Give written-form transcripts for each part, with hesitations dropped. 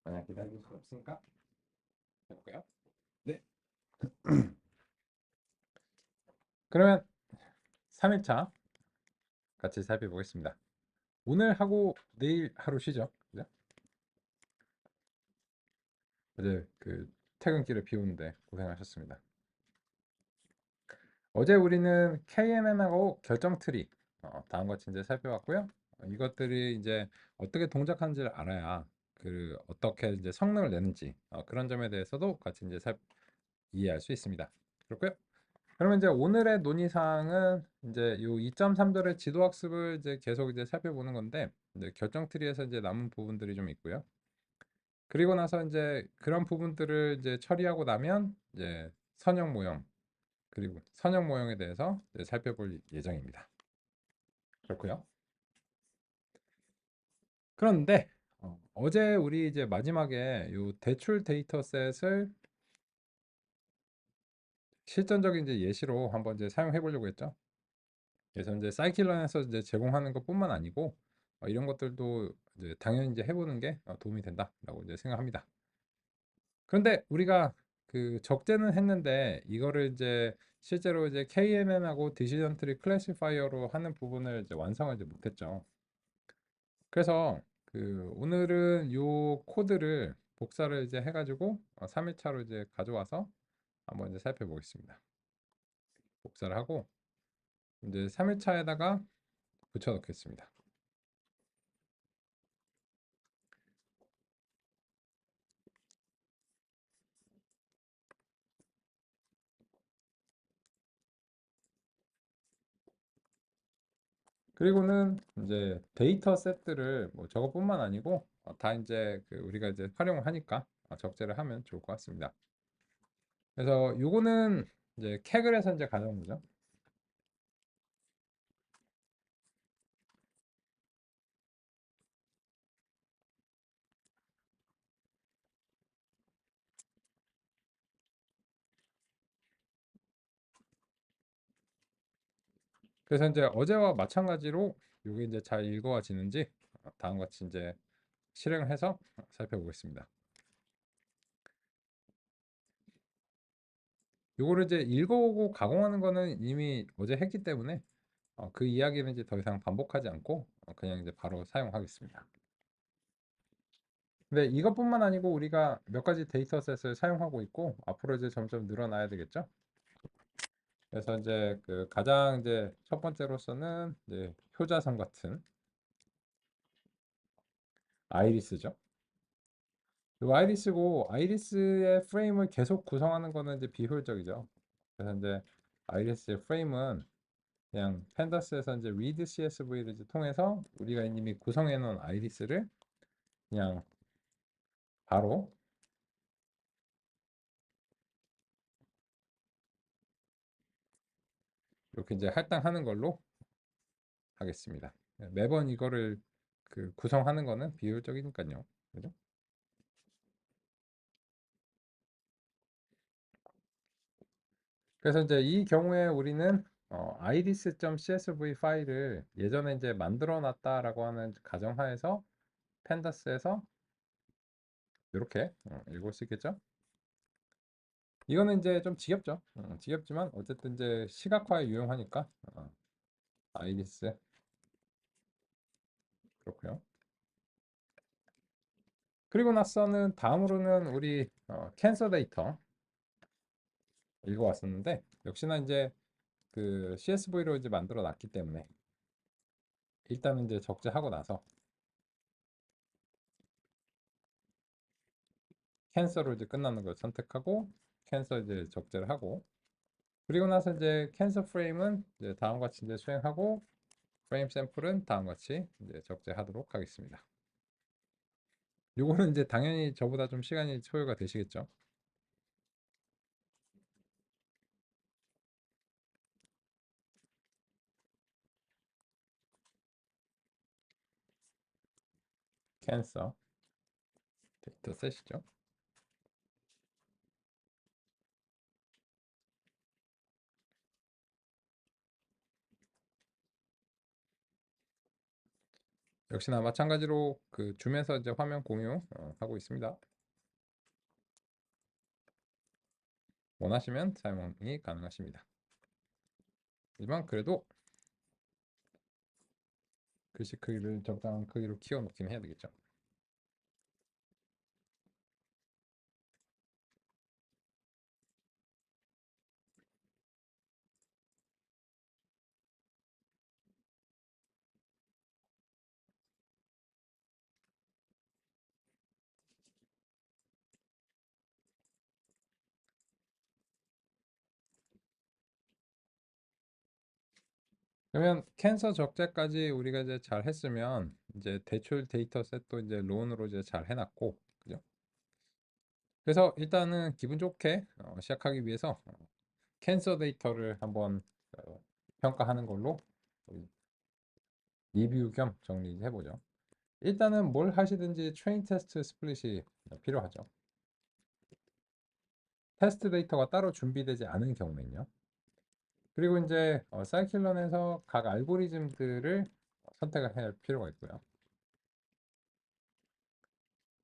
만약 기다릴 수 없으니까 해볼까요? 네. 그러면 3일차 같이 살펴보겠습니다. 오늘 하고 내일 하루 쉬죠. 그죠? 어제 그 퇴근길을 비우는데 고생하셨습니다. 어제 우리는 KMM하고 결정 트리 다음과 같이 이제 살펴봤고요. 이것들이 이제 어떻게 동작하는지를 알아야 그 어떻게 이제 성능을 내는지 그런 점에 대해서도 같이 이제 이해할 수 있습니다. 그렇고요. 그러면 이제 오늘의 논의사항은 이제 요 2.3절의 지도학습을 이제 계속 이제 살펴보는 건데 이제 결정 트리에서 이제 남은 부분들이 좀 있고요. 그리고 나서 이제 그런 부분들을 이제 처리하고 나면 이제 선형 모형 그리고 선형 모형에 대해서 이제 살펴볼 예정입니다. 그렇고요. 그런데 어제 우리 이제 마지막에 요 대출 데이터셋을 실전적인 이제 예시로 한번 이제 사용해 보려고 했죠. 그래서 이제 사이클런에서 이제 제공하는 것뿐만 아니고 이런 것들도 이제 당연히 이제 해보는 게 도움이 된다라고 이제 생각합니다. 그런데 우리가 그 적재는 했는데 이거를 이제 실제로 이제 KMM하고 디시전 트리 클래시파이어로 하는 부분을 이제 완성을 이제 못했죠. 그래서 그 오늘은 요 코드를 복사를 이제 해가지고 3일차로 이제 가져와서 한번 이제 살펴보겠습니다. 복사를 하고 이제 3일차에다가 붙여 넣겠습니다. 그리고는 이제 데이터 셋들을 뭐 저것뿐만 아니고 다 이제 그 우리가 이제 활용을 하니까 적재를 하면 좋을 것 같습니다. 그래서 요거는 이제 캐글에서 이제 가져온 거죠. 그래서 이제 어제와 마찬가지로 요게 이제 잘 읽어지는지 다음과 같이 이제 실행을 해서 살펴보겠습니다. 요거를 이제 읽어오고 가공하는 거는 이미 어제 했기 때문에 그 이야기는 이제 더 이상 반복하지 않고 그냥 이제 바로 사용하겠습니다. 근데 이것뿐만 아니고 우리가 몇 가지 데이터셋을 사용하고 있고 앞으로 이제 점점 늘어나야 되겠죠. 그래서 이제 그 가장 이제 첫 번째로서는 이제 효자성 같은 아이리스죠. 이 아이리스고 아이리스의 프레임을 계속 구성하는 거는 이제 비효율적이죠. 그래서 이제 아이리스의 프레임은 그냥 펜더스에서 이제 read CSV를 이제 통해서 우리가 이미 구성해 놓은 아이리스를 그냥 바로 이렇게 이제 할당하는 걸로 하겠습니다. 매번 이거를 그 구성하는 거는 비효율적이니까요. 그죠? 그래서 이제 이 경우에 우리는 iris.csv 파일을 예전에 이제 만들어 놨다라고 하는 가정하에서 펜더스에서 이렇게 읽을 수 있겠죠? 이거는 이제 좀 지겹죠. 지겹지만 어쨌든 이제 시각화에 유용하니까 iris 그렇고요. 그리고 나서는 다음으로는 우리 캔서 데이터 읽어왔었는데 역시나 이제 그 CSV로 이제 만들어 놨기 때문에 일단은 이제 적재하고 나서 캔서로 이제 끝나는 걸 선택하고 캔서 이제 적재를 하고 그리고 나서 이제 캔서 프레임은 이제 다음과 같이 이제 수행하고 프레임 샘플은 다음과 같이 이제 적재하도록 하겠습니다. 요거는 이제 당연히 저보다 좀 시간이 소요가 되시겠죠. 캔서 데이터 셋이죠. 역시나 마찬가지로 그 줌에서 이제 화면 공유 하고 있습니다. 원하시면 사용이 가능하십니다. 하지만 그래도 글씨 크기를 적당한 크기로 키워 놓긴 해야 되겠죠. 그러면 캔서 적재까지 우리가 이제 잘 했으면 이제 대출 데이터 셋도 이제 론으로 이제 잘 해놨고, 그죠? 그래서 일단은 기분 좋게 시작하기 위해서 캔서 데이터를 한번 평가하는 걸로 리뷰 겸 정리해 보죠. 일단은 뭘 하시든지 트레인 테스트 스플릿이 필요하죠. 테스트 데이터가 따로 준비되지 않은 경우에는요. 그리고 이제 사이클론에서 각 알고리즘들을 선택을 할 필요가 있고요.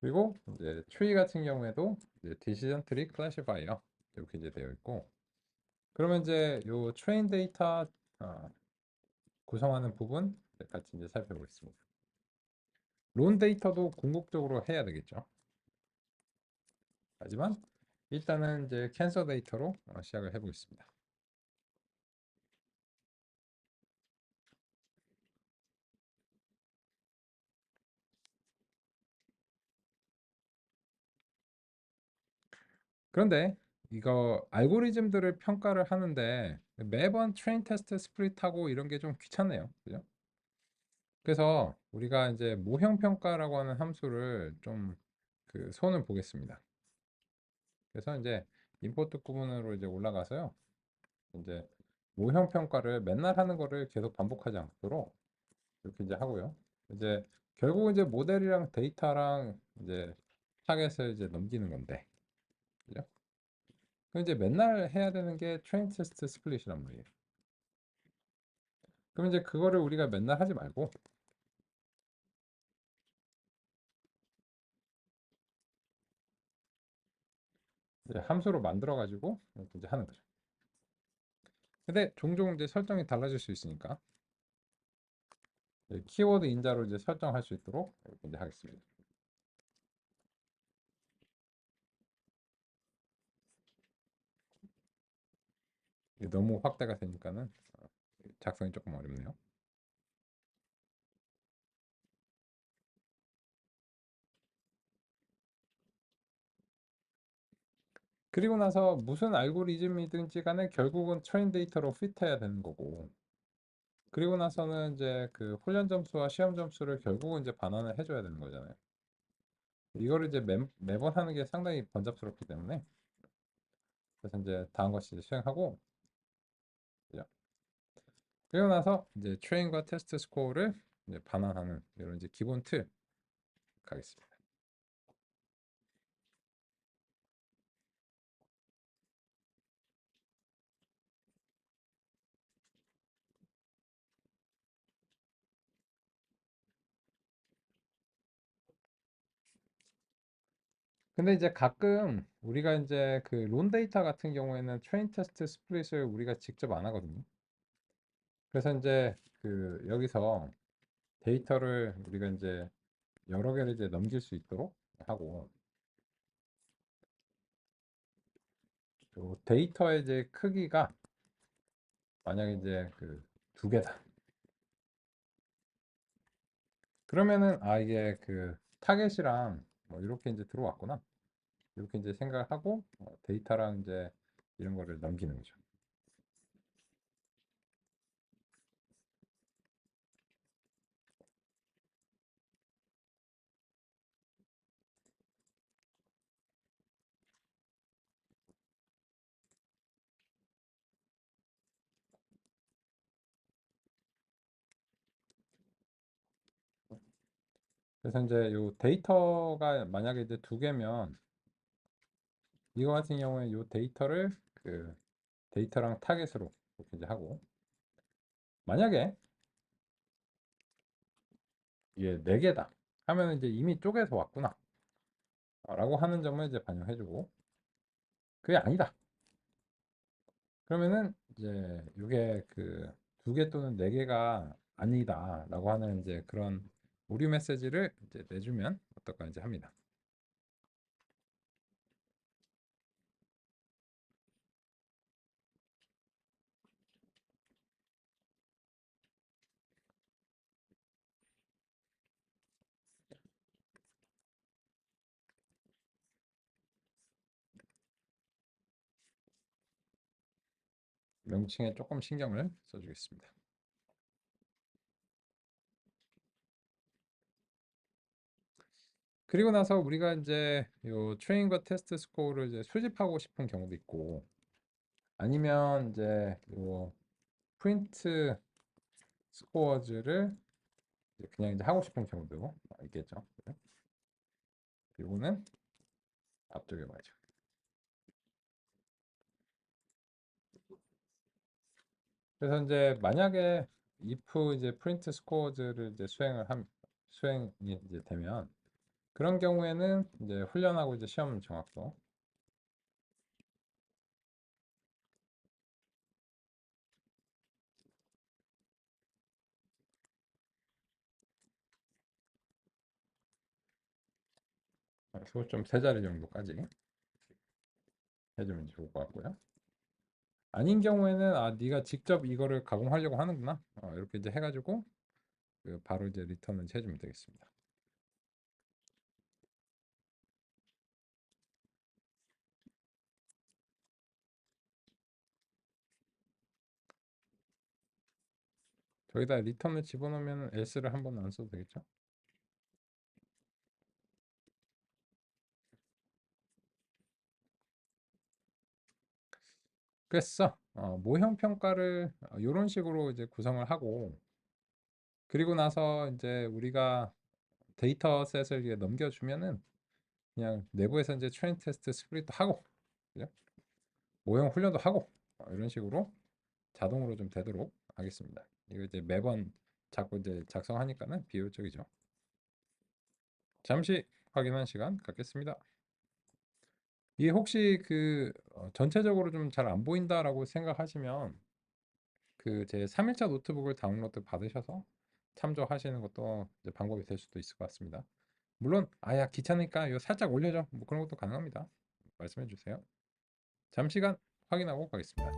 그리고 이제 트리 같은 경우에도 이제 디시전 트리 클래시파이어 이렇게 이제 되어 있고, 그러면 이제 요 트레인 데이터 구성하는 부분 같이 이제 살펴보겠습니다. 론 데이터도 궁극적으로 해야 되겠죠. 하지만 일단은 이제 캔서 데이터로 시작을 해보겠습니다. 그런데 이거 알고리즘들을 평가를 하는데 매번 트레인 테스트 스플릿하고 이런 게 좀 귀찮네요. 그죠? 그래서 우리가 이제 모형 평가라고 하는 함수를 좀 그 손을 보겠습니다. 그래서 이제 임포트 구문으로 이제 올라가서요. 이제 모형 평가를 맨날 하는 거를 계속 반복하지 않도록 이렇게 이제 하고요. 이제 결국 이제 모델이랑 데이터랑 이제 타겟을 이제 넘기는 건데, 그죠? 그럼 이제 맨날 해야 되는 게 트레인 테스트 스플릿이란 말이에요. 그럼 이제 그거를 우리가 맨날 하지 말고 이제 함수로 만들어 가지고 이렇게 이제 하는 거죠. 근데 종종 이제 설정이 달라질 수 있으니까 키워드 인자로 이제 설정할 수 있도록 이렇게 이제 하겠습니다. 이게 너무 확대가 되니까는 작성이 조금 어렵네요. 그리고 나서 무슨 알고리즘이든지 간에 결국은 트레인 데이터로 핏해야 되는 거고, 그리고 나서는 이제 그 훈련 점수와 시험 점수를 결국은 이제 반환을 해줘야 되는 거잖아요. 이거를 이제 매번 하는 게 상당히 번잡스럽기 때문에, 그래서 이제 다음 것이 이제 수행하고, 그죠? 그리고 나서 이제 트레인과 테스트 스코어를 이제 반환하는 이런 이제 기본 틀 가겠습니다. 근데 이제 가끔 우리가 이제 그 론 데이터 같은 경우에는 트레인 테스트 스플릿을 우리가 직접 안 하거든요. 그래서 이제 그 여기서 데이터를 우리가 이제 여러 개를 이제 넘길 수 있도록 하고, 또 데이터의 이제 크기가 만약에 이제 그 두 개다. 그러면은 아 이게 그 타겟이랑 뭐 이렇게 이제 들어왔구나. 이렇게 이제 생각하고 데이터랑 이제 이런 거를 넘기는 거죠. 그래서 이제 요 데이터가 만약에 이제 두 개면 이거 같은 경우에 요 데이터를 그 데이터랑 타겟으로 이렇게 이제 하고, 만약에 이게 4개다 하면 이제 이미 쪼개서 왔구나 라고 하는 점을 이제 반영해주고, 그게 아니다 그러면은 이제 이게 그 2개 또는 4개가 아니다라고 하는 이제 그런 오류 메시지를 이제 내주면 어떨까 이제 합니다. 명칭에 조금 신경을 써주겠습니다. 그리고 나서 우리가 이제 요 트레인과 테스트 스코어를 이제 수집하고 싶은 경우도 있고, 아니면 이제 요 프린트 스코어즈를 그냥 이제 하고 싶은 경우도 있겠죠. 요거는 앞쪽에 봐야죠. 그래서 이제 만약에 if 이제 print scores를 이제 수행이 이제 되면, 그런 경우에는 이제 훈련하고 이제 시험 정확도, 그거 좀 3자리 정도까지 해주면 좋을 것 같고요. 아닌 경우에는 네가 직접 이거를 가공하려고 하는구나, 이렇게 이제 해가지고 바로 이제 리턴을 해주면 되겠습니다. 저기다 리턴을 집어넣으면 else를 한 번 안 써도 되겠죠. 그래서 모형 평가를 이런 식으로 이제 구성을 하고, 그리고 나서 이제 우리가 데이터셋을 이제 넘겨주면은 그냥 내부에서 이제 트레인 테스트 스플릿도 하고, 그죠? 모형 훈련도 하고, 이런 식으로 자동으로 좀 되도록 하겠습니다. 이거 이제 매번 자꾸 이제 작성하니까는 비효율적이죠. 잠시 확인한 시간 갖겠습니다. 이게 혹시 그 전체적으로 좀 잘 안 보인다라고 생각하시면 그 제 3일차 노트북을 다운로드 받으셔서 참조하시는 것도 이제 방법이 될 수도 있을 것 같습니다. 물론 야 귀찮으니까 이거 살짝 올려줘, 뭐 그런 것도 가능합니다. 말씀해 주세요. 잠시간 확인하고 가겠습니다.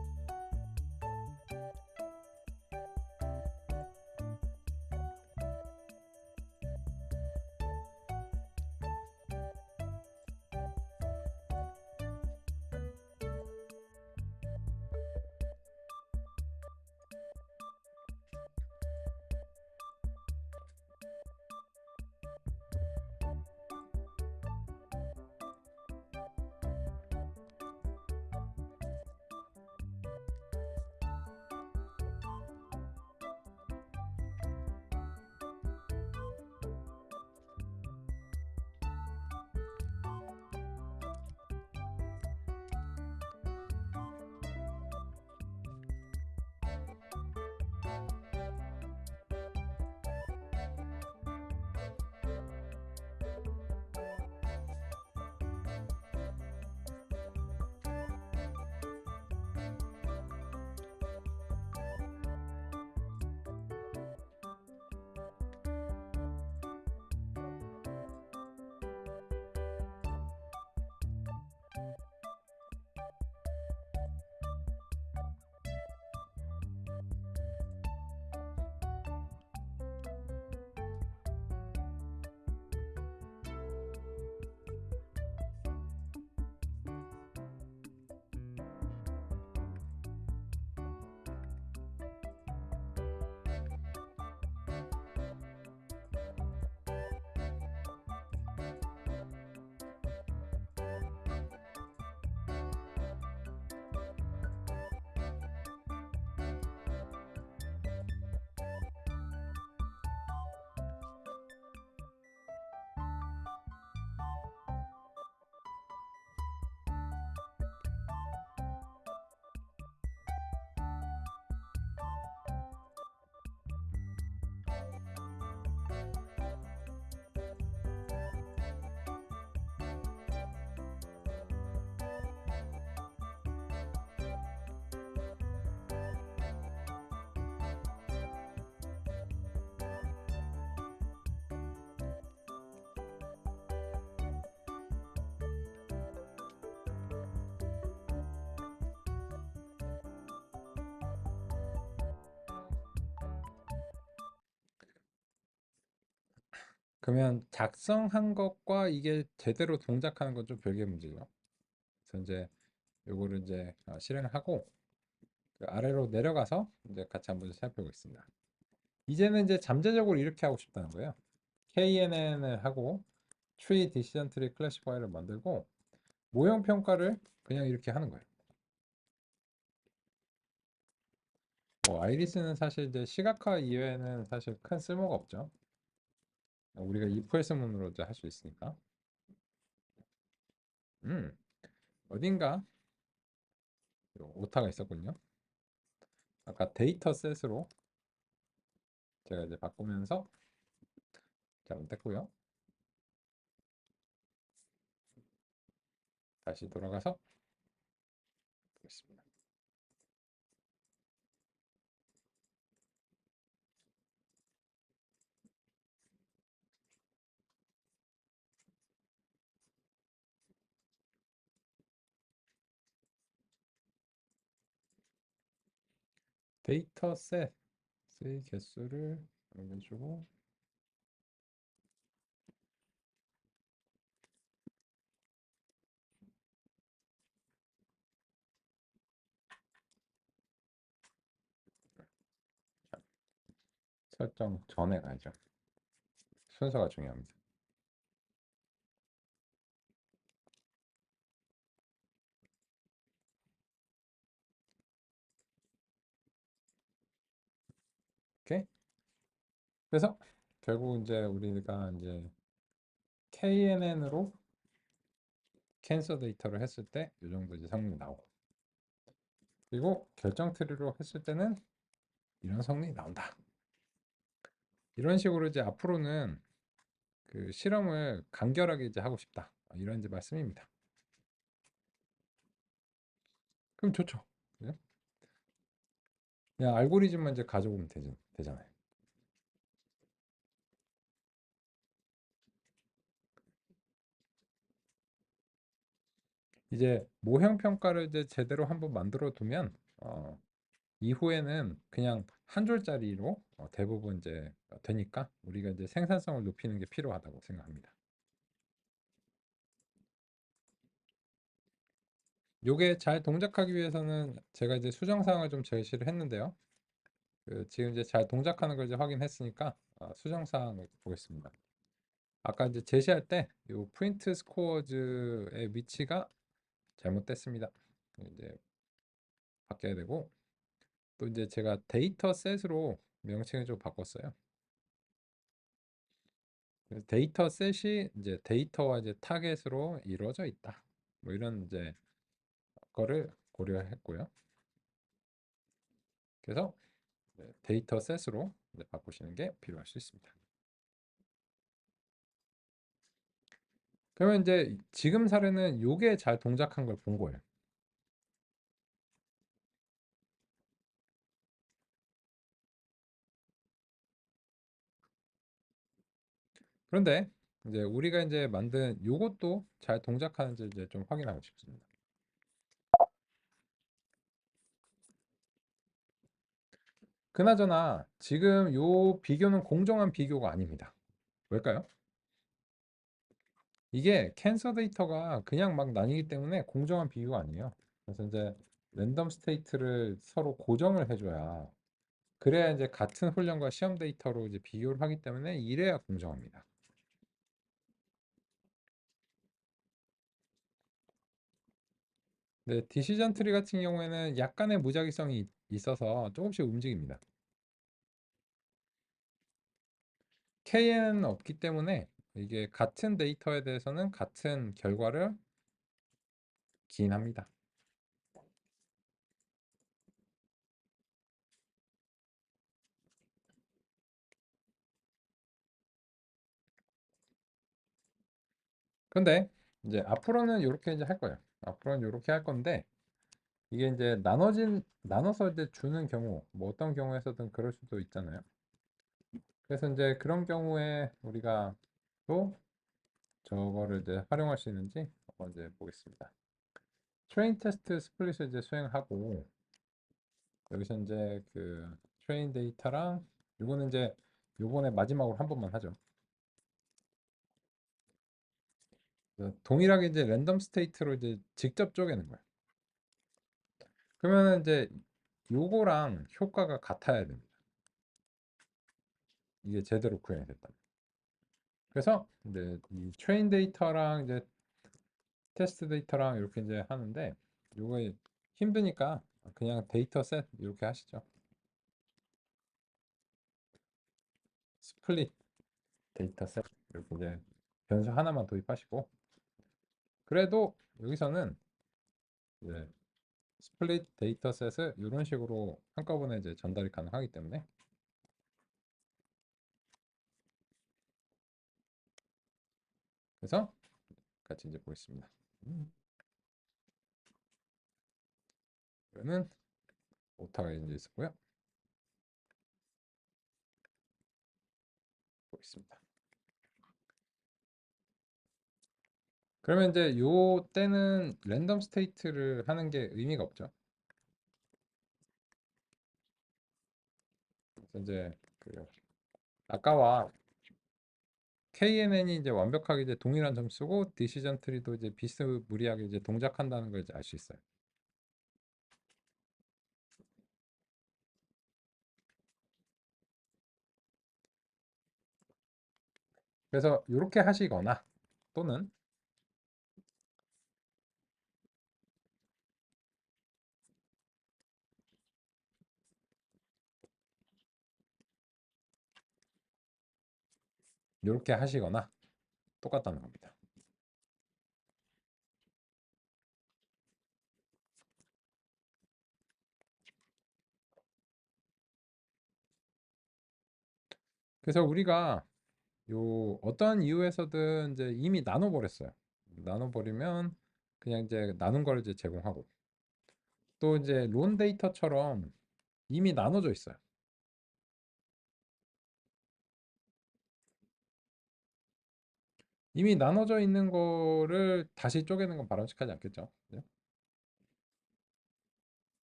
그러면 작성한 것과 이게 제대로 동작하는 건 좀 별개 문제죠. 그래서 이제 요거를 이제 실행을 하고 그 아래로 내려가서 이제 같이 한번 살펴보겠습니다. 이제는 이제 잠재적으로 이렇게 하고 싶다는 거예요. KNN을 하고 Tree Decision Tree Classifier를 만들고 모형 평가를 그냥 이렇게 하는 거예요. 아이리스는 사실 이제 시각화 이외에는 사실 큰 쓸모가 없죠. 우리가 if else 문으로 이제 할 수 있으니까. 음, 어딘가 오타가 있었군요. 아까 데이터 셋으로 제가 이제 바꾸면서 잘못됐고요. 다시 돌아가서 보겠습니다. 데이터 셋의 개수를 올려주고 설정 전에 가야죠. 순서가 중요합니다. 오케이. 그래서 결국 이제 우리가 이제 KNN으로 캔서 데이터를 했을 때 이 정도 이제 성능이 나오고 그리고 결정 트리로 했을 때는 이런 성능이 나온다. 이런 식으로 이제 앞으로는 그 실험을 간결하게 이제 하고 싶다. 이런 이제 말씀입니다. 그럼 좋죠. 그죠? 그냥 알고리즘만 이제 가져오면 되잖아요. 이제 모형 평가를 이제 제대로 한번 만들어 두면 이후에는 그냥 한 줄짜리로 대부분 이제 되니까 우리가 이제 생산성을 높이는 게 필요하다고 생각합니다. 요게 잘 동작하기 위해서는 제가 이제 수정 사항을 좀 제시를 했는데요. 지금 이제 잘 동작하는 걸 이제 확인했으니까 수정 사항을 보겠습니다. 아까 이제 제시할 때 요 프린트 스코어즈의 위치가 잘못됐습니다. 이제 바뀌어야 되고 또 이제 제가 데이터 셋으로 명칭을 좀 바꿨어요. 그래서 데이터 셋이 이제 데이터와 이제 타겟으로 이루어져 있다. 뭐 이런 이제 거를 고려했고요. 그래서 데이터 셋으로 이제 바꾸시는 게 필요할 수 있습니다. 그러면 이제 지금 사례는 요게 잘 동작한 걸 본 거예요. 그런데 이제 우리가 이제 만든 요것도 잘 동작하는지 이제 좀 확인하고 싶습니다. 그나저나 지금 요 비교는 공정한 비교가 아닙니다. 왜일까요? 이게 캔서 데이터가 그냥 막 나뉘기 때문에 공정한 비교가 아니에요. 그래서 이제 랜덤 스테이트를 서로 고정을 해줘야 그래야 이제 같은 훈련과 시험 데이터로 이제 비교를 하기 때문에 이래야 공정합니다. 네, 디시전 트리 같은 경우에는 약간의 무작위성이 있어서 조금씩 움직입니다. KN은 없기 때문에 이게 같은 데이터에 대해서는 같은 결과를 기인합니다. 그런데 이제 앞으로는 이렇게 이제 할 거예요. 앞으로는 이렇게 할 건데 이게 이제 나눠서 이제 주는 경우, 뭐 어떤 경우에서든 그럴 수도 있잖아요. 그래서 이제 그런 경우에 우리가 또 저거를 이제 활용할 수 있는지 한번 이제 보겠습니다. 트레인 테스트 스플릿을 이제 수행하고 여기서 이제 그 트레인 데이터랑 이거는 이제 요번에 마지막으로 한 번만 하죠. 동일하게 이제 랜덤 스테이트로 이제 직접 쪼개는 거야. 그러면은 이제 요거랑 효과가 같아야 됩니다. 이게 제대로 구현이 됐다. 그래서 이제 이 트레인 데이터랑 이제 테스트 데이터랑 이렇게 이제 하는데 요거 힘드니까 그냥 데이터 셋 이렇게 하시죠. 스플릿 데이터셋 이렇게 이제 변수 하나만 도입하시고 그래도 여기서는 이제 스플릿 데이터셋을 이런 식으로 한꺼번에 이제 전달이 가능하기 때문에 그래서 같이 이제 보겠습니다. 이거는 오타가 이제 있었고요. 보겠습니다. 그러면 이제 요 때는 랜덤 스테이트를 하는 게 의미가 없죠. 그래서 이제 그 아까와 KNN이 이제 완벽하게 이제 동일한 점수고 디시전 트리도 이제 비스무리하게 이제 동작한다는 걸 이제 알 수 있어요. 그래서 이렇게 하시거나 또는 이렇게 하시거나 똑같다는 겁니다. 그래서 우리가 요 어떤 이유에서든 이제 이미 나눠버렸어요. 나눠버리면 그냥 이제 나눈 걸 이제 제공하고 또 이제 론 데이터처럼 이미 나눠져 있어요. 이미 나눠져 있는 거를 다시 쪼개는 건 바람직하지 않겠죠. 그죠?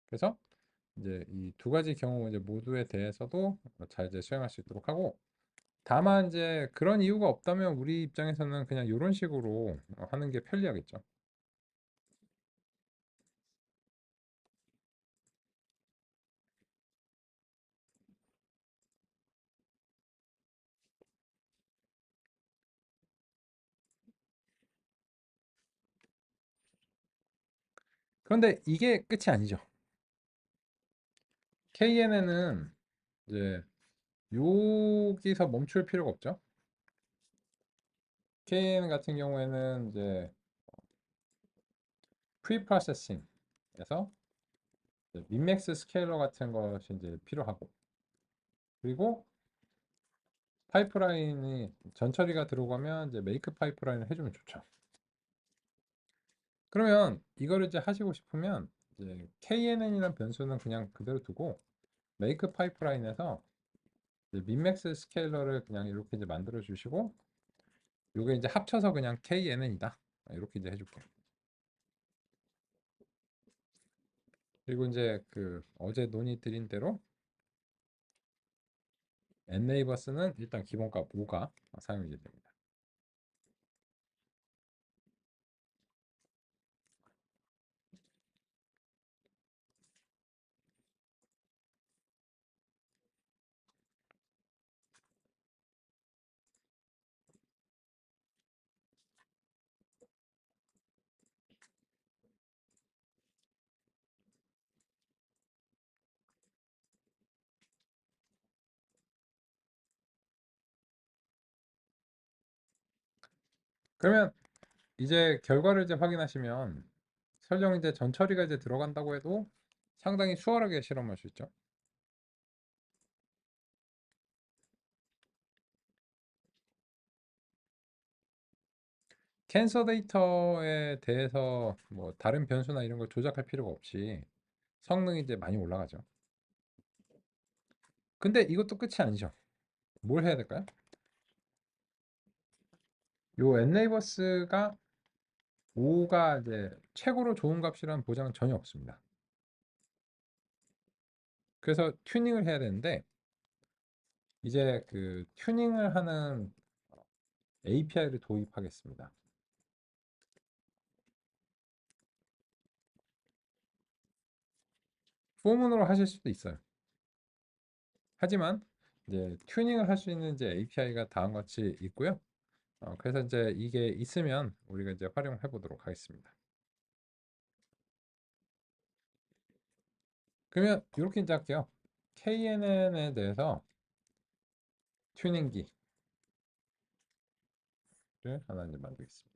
그래서 이제 이 두 가지 경우 이제 모두에 대해서도 잘 이제 수행할 수 있도록 하고 다만 이제 그런 이유가 없다면 우리 입장에서는 그냥 이런 식으로 하는 게 편리하겠죠. 그런데 이게 끝이 아니죠. KNN은 이제 여기서 멈출 필요가 없죠. KN 같은 경우에는 이제 프리 프로세싱에서 민맥스 스케일러 같은 것이 이제 필요하고 그리고 파이프라인이 전처리가 들어가면 이제 메이크 파이프라인을 해주면 좋죠. 그러면 이거를 이제 하시고 싶으면 이제 KNN이라는 변수는 그냥 그대로 두고 메이크 파이프라인에서 민맥스 스케일러를 그냥 이렇게 이제 만들어 주시고 요게 이제 합쳐서 그냥 KNN이다 이렇게 이제 해줄게요. 그리고 이제 그 어제 논의 드린 대로 neighbors는 일단 기본값 5가 사용이 됩니다. 그러면 이제 결과를 이제 확인하시면 설령 이제 전처리가 이제 들어간다고 해도 상당히 수월하게 실험할 수 있죠. 캔서 데이터에 대해서 뭐 다른 변수나 이런 걸 조작할 필요가 없이 성능이 이제 많이 올라가죠. 근데 이것도 끝이 아니죠. 뭘 해야 될까요? 요 neighbors가 5가 이제 최고로 좋은 값이라는 보장은 전혀 없습니다. 그래서 튜닝을 해야 되는데 이제 그 튜닝을 하는 API를 도입하겠습니다. 소문으로 하실 수도 있어요. 하지만 이제 튜닝을 할 수 있는 이제 API가 다음과 같이 있고요. 그래서 이제 이게 있으면 우리가 이제 활용해 보도록 하겠습니다. 그러면 이렇게 이제 할게요. KNN에 대해서 튜닝기를 하나 이제 만들겠습니다.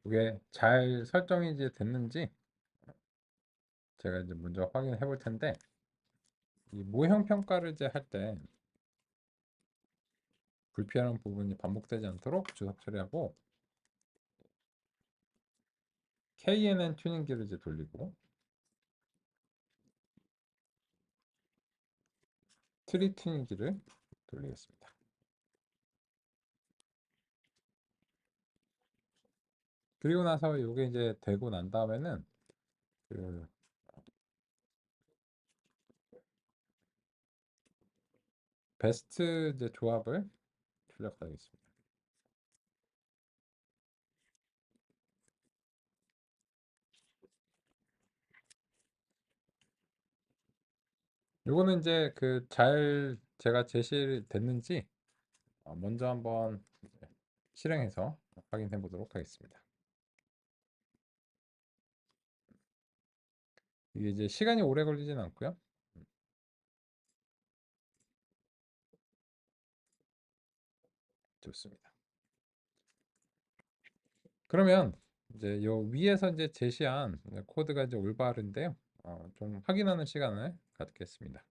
이게 잘 설정이 이제 됐는지 제가 이제 먼저 확인해 볼 텐데, 이 모형 평가를 이제 할 때 불필요한 부분이 반복되지 않도록 주석 처리하고 KNN 튜닝기를 이제 돌리고 트리 튜닝기를 돌리겠습니다. 그리고 나서 이게 이제 되고 난 다음에는 그 베스트 이제 조합을 출력하겠습니다. 요거는 이제 그 잘 제가 제시됐는지 먼저 한번 실행해서 확인해 보도록 하겠습니다. 이게 이제 시간이 오래 걸리진 않고요. 좋습니다. 그러면 이제 요 위에서 이제 제시한 코드가 이제 올바른데요. 좀 확인하는 시간을 갖겠습니다.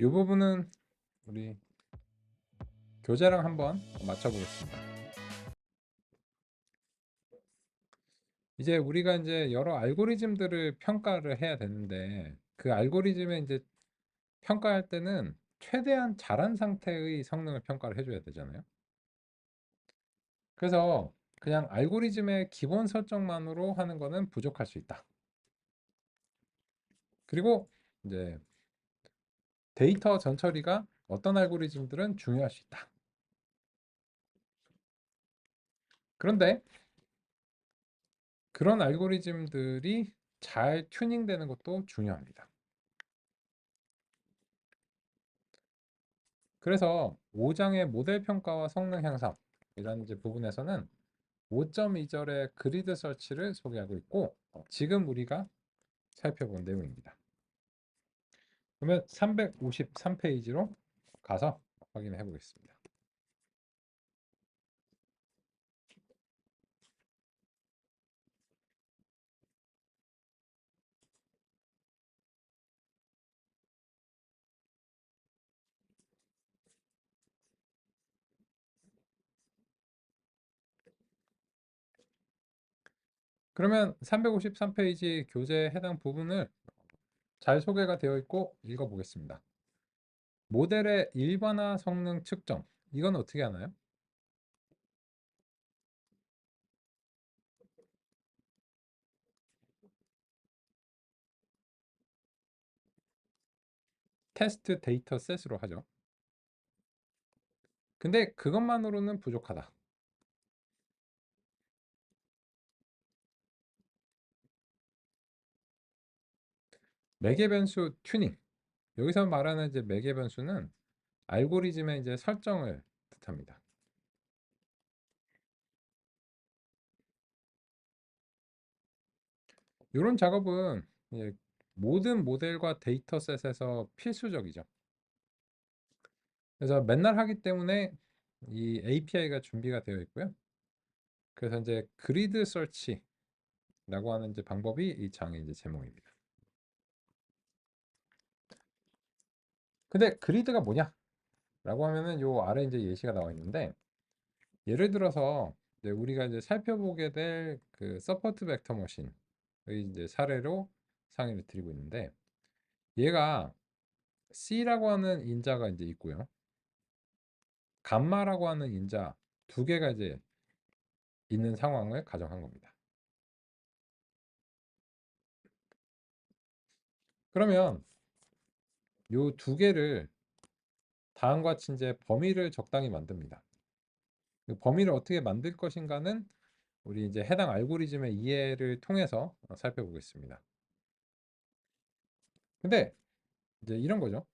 이 부분은 우리 교재랑 한번 맞춰보겠습니다. 이제 우리가 이제 여러 알고리즘들을 평가를 해야 되는데 그 알고리즘에 이제 평가할 때는 최대한 잘한 상태의 성능을 평가를 해줘야 되잖아요. 그래서 그냥 알고리즘의 기본 설정만으로 하는 거는 부족할 수 있다. 그리고 이제 데이터 전처리가 어떤 알고리즘들은 중요할 수 있다. 그런데 그런 알고리즘들이 잘 튜닝되는 것도 중요합니다. 그래서 5장의 모델 평가와 성능 향상이라는 이제 부분에서는 5.2절의 그리드 설치를 소개하고 있고 지금 우리가 살펴본 내용입니다. 그러면 353페이지로 가서 확인해 보겠습니다. 그러면 353페이지 교재 해당 부분을 잘 소개가 되어 있고 읽어보겠습니다. 모델의 일반화 성능 측정. 이건 어떻게 하나요? 테스트 데이터 셋으로 하죠. 근데 그것만으로는 부족하다. 매개 변수 튜닝. 여기서 말하는 이제 매개 변수는 알고리즘의 이제 설정을 뜻합니다. 이런 작업은 이제 모든 모델과 데이터셋에서 필수적이죠. 그래서 맨날 하기 때문에 이 API가 준비가 되어 있고요. 그래서 이제 그리드 설치라고 하는 이제 방법이 이 장의 이제 제목입니다. 근데 그리드가 뭐냐? 라고 하면은 요 아래 이제 예시가 나와 있는데 예를 들어서 이제 우리가 이제 살펴보게 될 그 서포트 벡터 머신의 이제 사례로 상의를 드리고 있는데 얘가 C라고 하는 인자가 이제 있고요. 감마라고 하는 인자 두 개가 이제 있는 상황을 가정한 겁니다. 그러면 요 두 개를 다음과 같이 이제 범위를 적당히 만듭니다. 그 범위를 어떻게 만들 것인가는 우리 이제 해당 알고리즘의 이해를 통해서 살펴보겠습니다. 근데 이제 이런 거죠.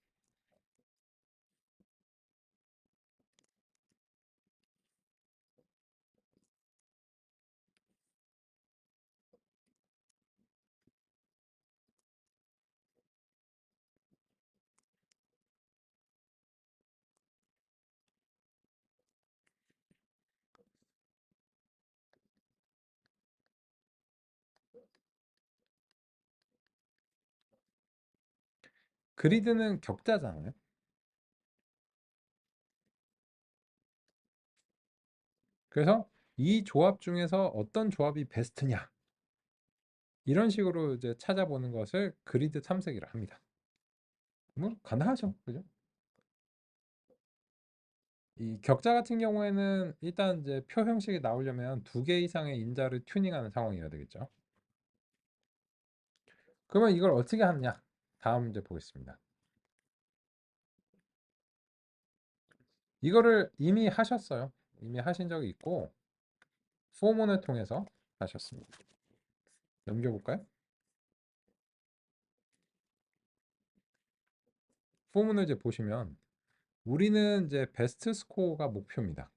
그리드는 격자잖아요. 그래서 이 조합 중에서 어떤 조합이 베스트냐 이런 식으로 이제 찾아보는 것을 그리드 탐색이라 합니다. 뭐 가능하죠, 그죠? 이 격자 같은 경우에는 일단 이제 표 형식이 나오려면 두 개 이상의 인자를 튜닝하는 상황이어야 되겠죠. 그러면 이걸 어떻게 하느냐? 다음 문제 보겠습니다. 이거를 이미 하셨어요. 이미 하신 적이 있고 포문을 통해서 하셨습니다. 넘겨볼까요? 포문을 이제 보시면 우리는 이제 베스트 스코어가 목표입니다.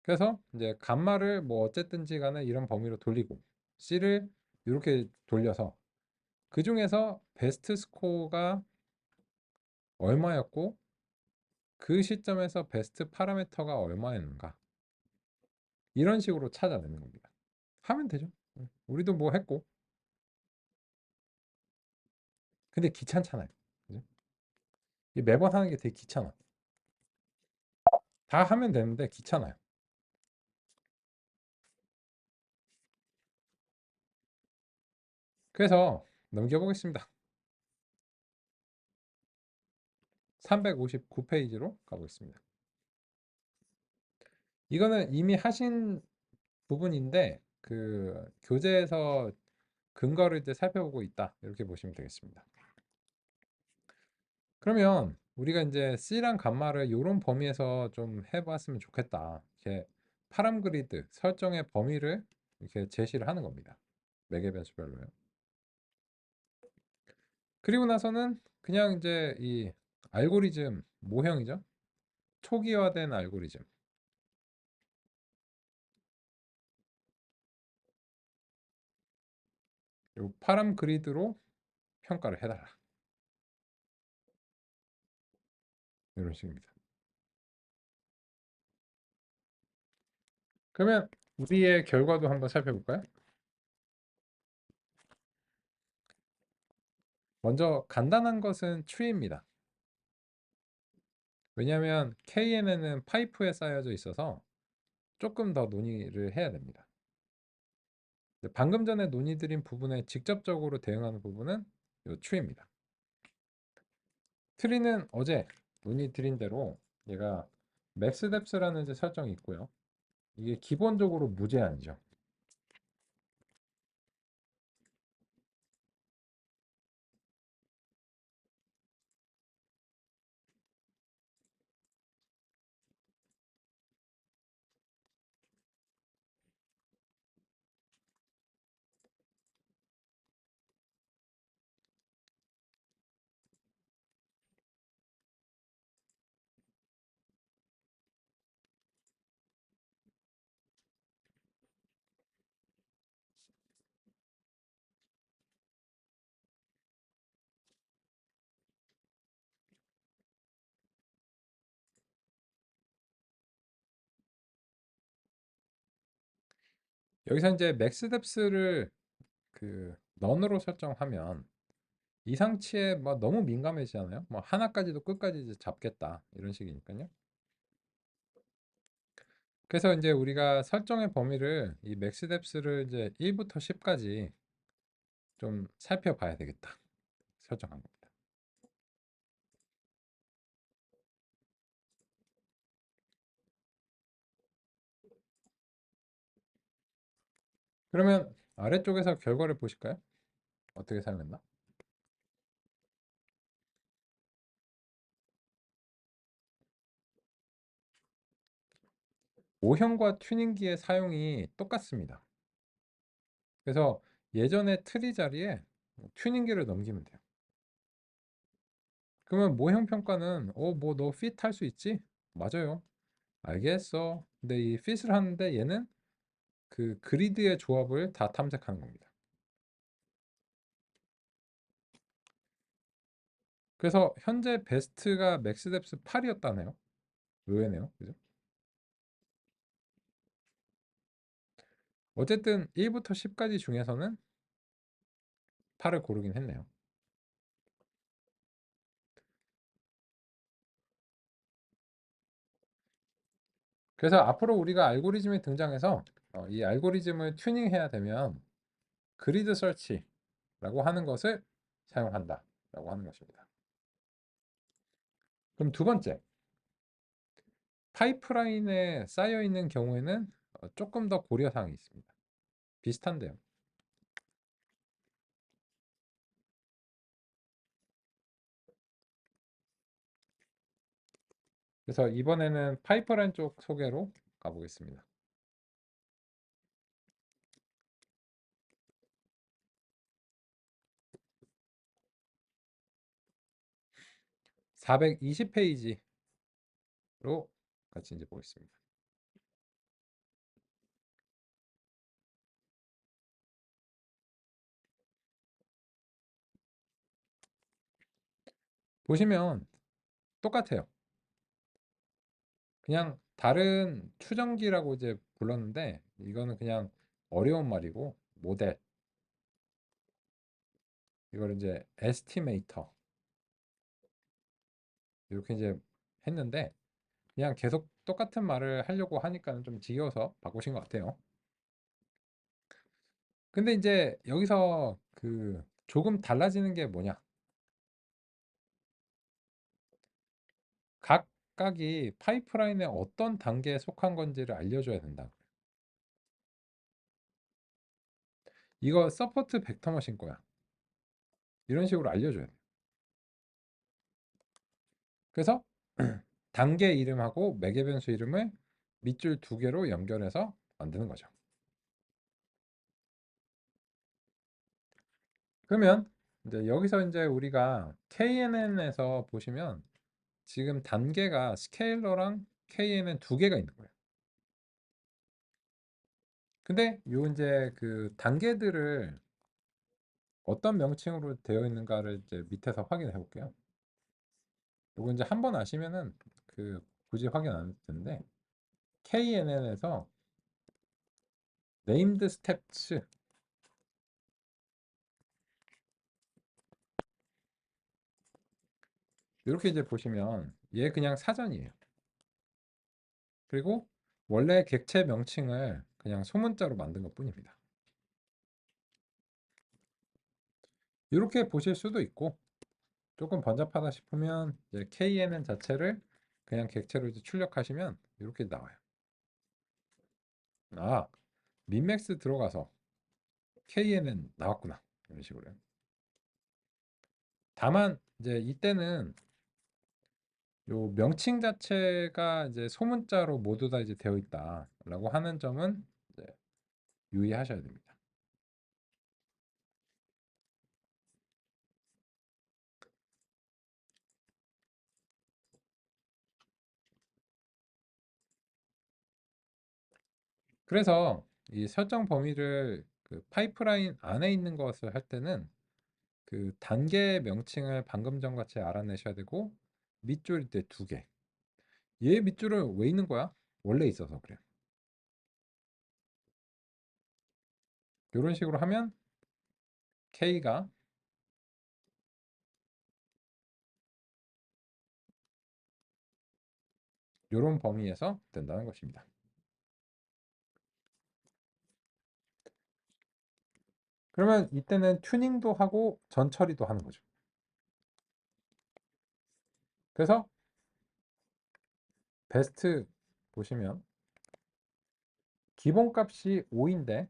그래서 이제 감마를 뭐 어쨌든지 간에 이런 범위로 돌리고 C를 이렇게 돌려서 그 중에서 베스트 스코어가 얼마였고 그 시점에서 베스트 파라미터가 얼마였는가 이런 식으로 찾아내는 겁니다. 하면 되죠. 우리도 뭐 했고 근데 귀찮잖아요. 그죠? 이 매번 하는 게 되게 귀찮아. 다 하면 되는데 귀찮아요. 그래서 넘겨보겠습니다. 359페이지로 가보겠습니다. 이거는 이미 하신 부분인데 그 교재에서 근거를 이제 살펴보고 있다. 이렇게 보시면 되겠습니다. 그러면 우리가 이제 C랑 감마를 이런 범위에서 좀 해봤으면 좋겠다. 이렇게 파람 그리드 설정의 범위를 이렇게 제시를 하는 겁니다. 매개 변수별로요. 그리고 나서는 그냥 이제 이 알고리즘 모형이죠. 초기화된 알고리즘. 요 파람 그리드로 평가를 해달라. 이런 식입니다. 그러면 우리의 결과도 한번 살펴볼까요? 먼저 간단한 것은 tree입니다. 왜냐하면 KNN은 파이프에 쌓여져 있어서 조금 더 논의를 해야 됩니다. 방금 전에 논의드린 부분에 직접적으로 대응하는 부분은 이 tree입니다. 트리는 어제 논의드린 대로 얘가 maxdepth라는 이제 설정이 있고요. 이게 기본적으로 무제한이죠. 여기서 이제 maxdepth를 그 넌으로 설정하면 이상치에 뭐 너무 민감해지잖아요. 뭐 하나까지도 끝까지 이제 잡겠다 이런 식이니까요. 그래서 이제 우리가 설정의 범위를 이 maxdepth를 이제 1부터 10까지 좀 살펴봐야 되겠다. 설정한 겁니다. 그러면 아래쪽에서 결과를 보실까요? 어떻게 사용했나? 모형과 튜닝기의 사용이 똑같습니다. 그래서 예전의 트리 자리에 튜닝기를 넘기면 돼요. 그러면 모형 평가는 뭐 너 핏 할 수 있지? 맞아요. 알겠어. 근데 이 핏을 하는데 얘는 그 그리드의 조합을 다 탐색하는 겁니다. 그래서 현재 베스트가 맥스뎁스 8이었다네요. 의외네요. 그죠? 어쨌든 1부터 10까지 중에서는 8을 고르긴 했네요. 그래서 앞으로 우리가 알고리즘이 등장해서 이 알고리즘을 튜닝해야 되면 그리드 설치라고 하는 것을 사용한다라고 하는 것입니다. 그럼 두 번째, 파이프라인에 쌓여 있는 경우에는 조금 더 고려 사항이 있습니다. 비슷한데요. 그래서 이번에는 파이프라인 쪽 소개로 가보겠습니다. 420페이지로 같이 이제 보겠습니다. 보시면 똑같아요. 그냥 다른 추정기라고 이제 불렀는데 이거는 그냥 어려운 말이고 모델 이걸 이제 에스티메이터 이렇게 이제 했는데 그냥 계속 똑같은 말을 하려고 하니까는 좀 지겨워서 바꾸신 것 같아요. 근데 이제 여기서 그 조금 달라지는 게 뭐냐? 각각이 파이프라인의 어떤 단계에 속한 건지를 알려줘야 된다. 이거 서포트 벡터 머신 거야. 이런 식으로 알려줘야 돼. 그래서 단계 이름하고 매개 변수 이름을 밑줄 두 개로 연결해서 만드는 거죠. 그러면 이제 여기서 이제 우리가 KNN에서 보시면 지금 단계가 스케일러랑 KNN 두 개가 있는 거예요. 근데 요 이제 그 단계들을 어떤 명칭으로 되어 있는가를 이제 밑에서 확인해 볼게요. 요거 이제 한번 아시면은 그 굳이 확인 안 해도 되는데 KNN에서 named steps 이렇게 이제 보시면 얘 그냥 사전이에요. 그리고 원래 객체 명칭을 그냥 소문자로 만든 것뿐입니다. 이렇게 보실 수도 있고 조금 번잡하다 싶으면 이제 KNN 자체를 그냥 객체로 이제 출력하시면 이렇게 나와요. 아, 민맥스 들어가서 KNN 나왔구나. 이런 식으로요. 다만 이제 이때는 요 명칭 자체가 이제 소문자로 모두 다 이제 되어 있다라고 하는 점은 이제 유의하셔야 됩니다. 그래서 이 설정 범위를 그 파이프라인 안에 있는 것을 할 때는 그 단계 명칭을 방금 전 같이 알아내셔야 되고 밑줄 때 두 개. 얘 밑줄은 왜 있는 거야? 원래 있어서 그래요. 이런 식으로 하면 K가 이런 범위에서 된다는 것입니다. 그러면 이때는 튜닝도 하고 전 처리도 하는 거죠. 그래서 베스트 보시면 기본값이 5인데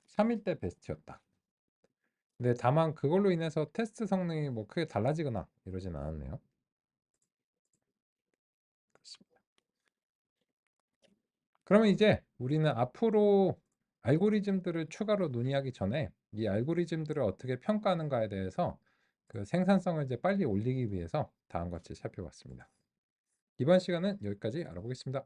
3일 때 베스트였다. 근데 다만 그걸로 인해서 테스트 성능이 뭐 크게 달라지거나 이러진 않았네요. 그렇습니다. 그러면 이제 우리는 앞으로 알고리즘들을 추가로 논의하기 전에 이 알고리즘들을 어떻게 평가하는가에 대해서 그 생산성을 이제 빨리 올리기 위해서 다음과 같이 살펴봤습니다. 이번 시간은 여기까지 알아보겠습니다.